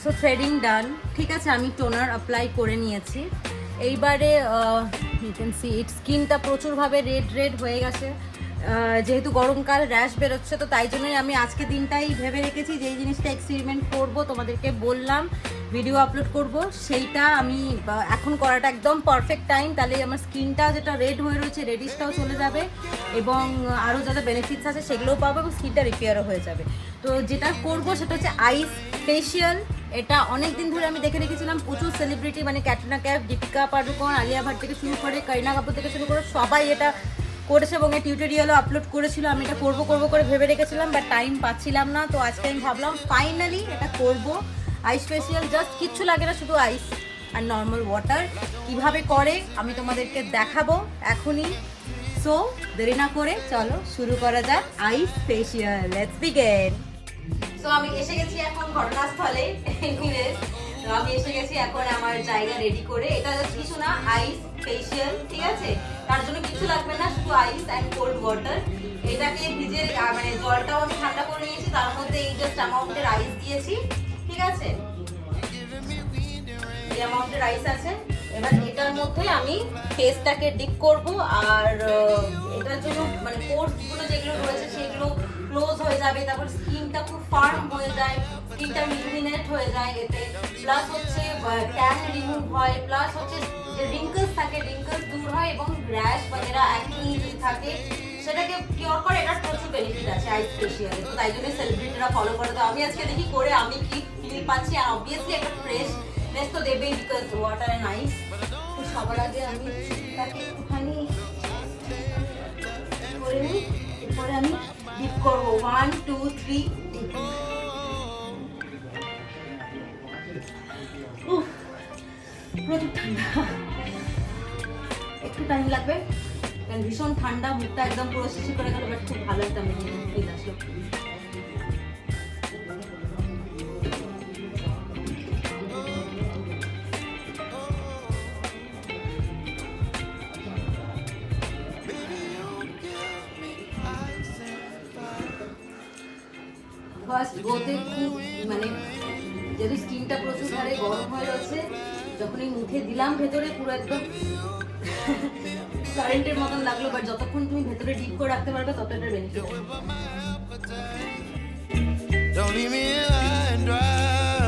So threading ডান, ঠিক আছে। আমি টোনার অ্যাপ্লাই করে নিয়েছি। এইবারে ইউ ক্যান সি ইট, স্কিনটা প্রচুরভাবে রেড হয়ে গেছে। যেহেতু গরমকাল র্যাশ বেরোচ্ছে, তো তাই জন্যই আমি আজকে দিনটাই ভেবে রেখেছি যে এই জিনিসটা এক্সপেরিমেন্ট করব, তোমাদেরকে বললাম ভিডিও আপলোড করব। সেইটা আমি এখন করাটা একদম পারফেক্ট টাইম, তাহলে আমার স্কিনটা যেটা রেড হয়ে রয়েছে রেডিশটাও চলে যাবে এবং আরও যারা বেনিফিটস আছে সেগুলোও পাবো এবং স্কিনটা রিপেয়ারও হয়ে যাবে। তো যেটা করব সেটা হচ্ছে আইস ফেশিয়াল। এটা অনেক দিন ধরে আমি দেখে রেখেছিলাম, প্রচুর সেলিব্রিটি মানে ক্যাটরিনা কাইফ, দীপিকা পাডুকোন, আলিয়া ভাট থেকে শুরু করে করিনা কাপুর থেকে শুরু করে সবাই এটা করেছে এবং এই টিউটোরিয়ালও আপলোড করেছিল। আমি এটা করবো করে ভেবে রেখেছিলাম, বাট টাইম পাচ্ছিলাম না। তো আজকে আমি ভাবলাম ফাইনালি এটা করব। আইস ফেশিয়াল, জাস্ট কিচ্ছু লাগে না, শুধু আইস আর নর্মাল ওয়াটার। কিভাবে করে আমি তোমাদেরকে দেখাবো এখনই। সো দেরি না করে চলো শুরু করা যাক আইস ফেশিয়াল। Let's begin. সো আমি এসে গেছি এখন ঘটনাস্থলে। তো আমি এসে গেছি এখন আমার জায়গা রেডি করে। এটা জাস্ট কিছু না, আইস ফেশিয়াল, ঠিক আছে। তার জন্য কিছু লাগবে না, শুধু আইস অ্যান্ড কোল্ড ওয়াটার। এটাকে ভিজে মানে জলটাও আমি ঠান্ডা করে নিয়েছি, তার মধ্যে এই জাস্ট অ্যামাউন্টের আইস দিয়েছি, ঠিক আছে। এই অ্যামাউন্টের আইস আছে। এবার এটার মধ্যে আমি ফেসটাকে ডিপ করব আর এটার জন্য মানে পোরসগুলো যেগুলো রয়েছে সেগুলো ক্লোজ হয়ে যাবে, তারপর স্কিনটা খুব ফার্ম হয়ে যায়, স্কিনটা ইলুমিনেট হয়ে যায় এতে। প্লাস হচ্ছে ট্যান রিমুভ হয়, প্লাস হচ্ছে যে রিঙ্কলস থাকে রিঙ্কলস দূর হয় এবং র্যাশ বগেরা অ্যাকনি যদি থাকে সেটাকে কিওর করে। এটার প্রচুর বেনিফিট আছে আইস ফেশিয়ালে, তো তাই জন্য সেলিব্রিটিরা ফলো করে। তো আমি আজকে দেখি করে আমি কি ফিল পাচ্ছি, আর অবভিয়াসলি একটা ফ্রেশনেস তো দেবেই বিকজ ওয়াটার অ্যান্ড আইস। তো সবার আগে আমি তাকে একটুখানি করে নিই, এরপরে আমি ডিপ করবো। 1 2 3 প্রচুর ঠান্ডা, একটু টাইম লাগবে কারণ ভীষণ ঠান্ডা, মুখটা একদম পুরো শিশি করে গেল, বাট খুব ভালো একটা ফিল আসলো। ফার্স্ট গোতে খুব মানে যেহেতু স্কিনটা প্রচুর হারে গরম হয়ে রয়েছে, যখন এই মুখে দিলাম ভেতরে পুরো একদম কারেন্টের মতন লাগলো, বাট যতক্ষণ তুমি ভেতরে ডিপ করে রাখতে পারবে তত এটা benefit. Don't leave me high and dry.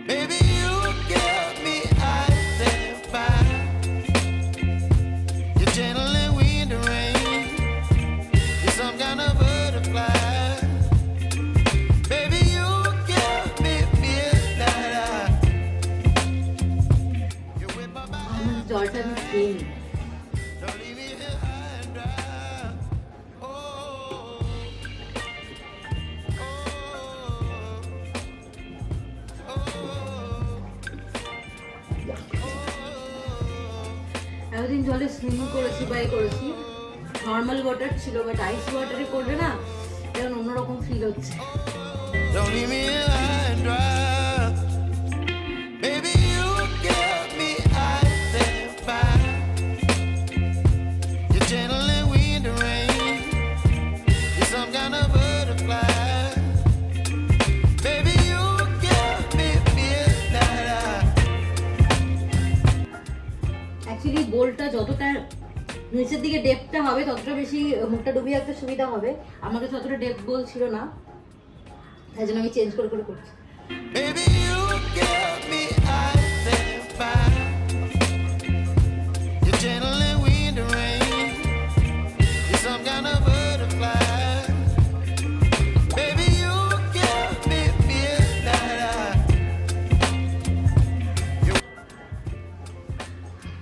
Baby, you give me ice and fire. You're gentle and wind and rain. You're some kind of butterfly. Baby, you give me midnight. You whip my body. জলটা আমি খেয়ে নিই। এতদিন জলে swimming করেছি by করেছি, normal water ছিল, but আইস ওয়াটারে করলে না এখন অন্যরকম ফিল হচ্ছে। অ্যাকচুয়ালি বোলটা যতটা নিচের দিকে ডেপটা হবে ততটা বেশি মুখটা ডুবিয়ে রাখতে সুবিধা হবে। আমার কাছে ততটা ডেপ বোল ছিল না, তাই জন্য আমি চেঞ্জ করে করছি।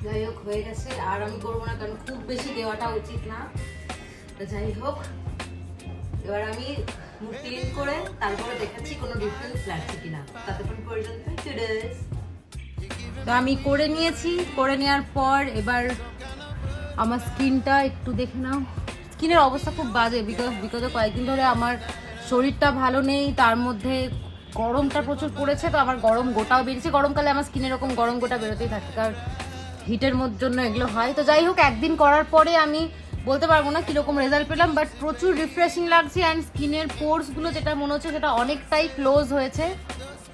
যাই হোক হয়ে গেছে, আর আমি করবো না কারণ খুব বেশি দেওয়াটা উচিত না। তো যাই হোক, এবার আমি মুখ ক্লিন করে তারপরে দেখাচ্ছি কোনো ডিফারেন্স লাগছে কিনা। ততক্ষণ পর্যন্ত তো আমি করে নিয়েছি। করে নেওয়ার পর এবার আমার স্কিনটা একটু দেখে নাও। স্কিনের অবস্থা খুব বাজে, বিগত কয়েকদিন ধরে আমার শরীরটা ভালো নেই, তার মধ্যে গরমটা প্রচুর পড়েছে, তো আমার গরম গোটাও বেরিয়েছে। গরমকালে আমার স্কিনে এরকম গরম গোটা বেরোতেই থাকে, কারণ হিটের জন্য এগুলো হয়। তো যাই হোক, একদিন করার পরে আমি বলতে পারবো না কিরকম রেজাল্ট পেলাম, বাট প্রচুর রিফ্রেশিং লাগছে অ্যান্ড স্কিনের পোর্সগুলো যেটা মনে হচ্ছে সেটা অনেকটাই ক্লোজ হয়েছে।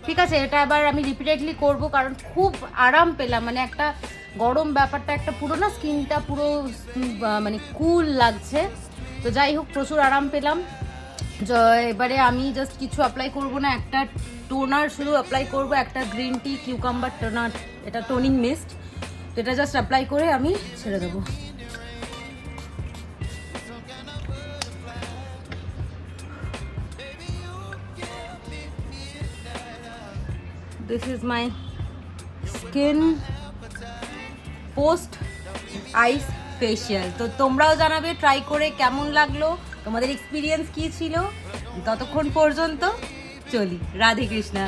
ঠিক আছে, এটা আবার আমি রিপিটেডলি করব, কারণ খুব আরাম পেলাম, মানে একটা গরম ব্যাপারটা একটা পুরো না স্কিনটা পুরো মানে কুল লাগছে। তো যাই হোক, প্রচুর আরাম পেলাম। এবারে আমি জাস্ট কিছু অ্যাপ্লাই করব না, একটা টোনার শুধু অ্যাপ্লাই করব, একটা গ্রিন টি কিউকাম্বার টোনার, এটা টোনিং মিস্ট। তো এটা জাস্ট অ্যাপ্লাই করে আমি ছেড়ে দেবো। This is my skin post ice facial. তো তোমরাও জানাবে ট্রাই করে কেমন লাগলো, তোমাদের এক্সপিরিয়েন্স কি ছিল। ততক্ষণ পর্যন্ত চলি, রাধে কৃষ্ণা।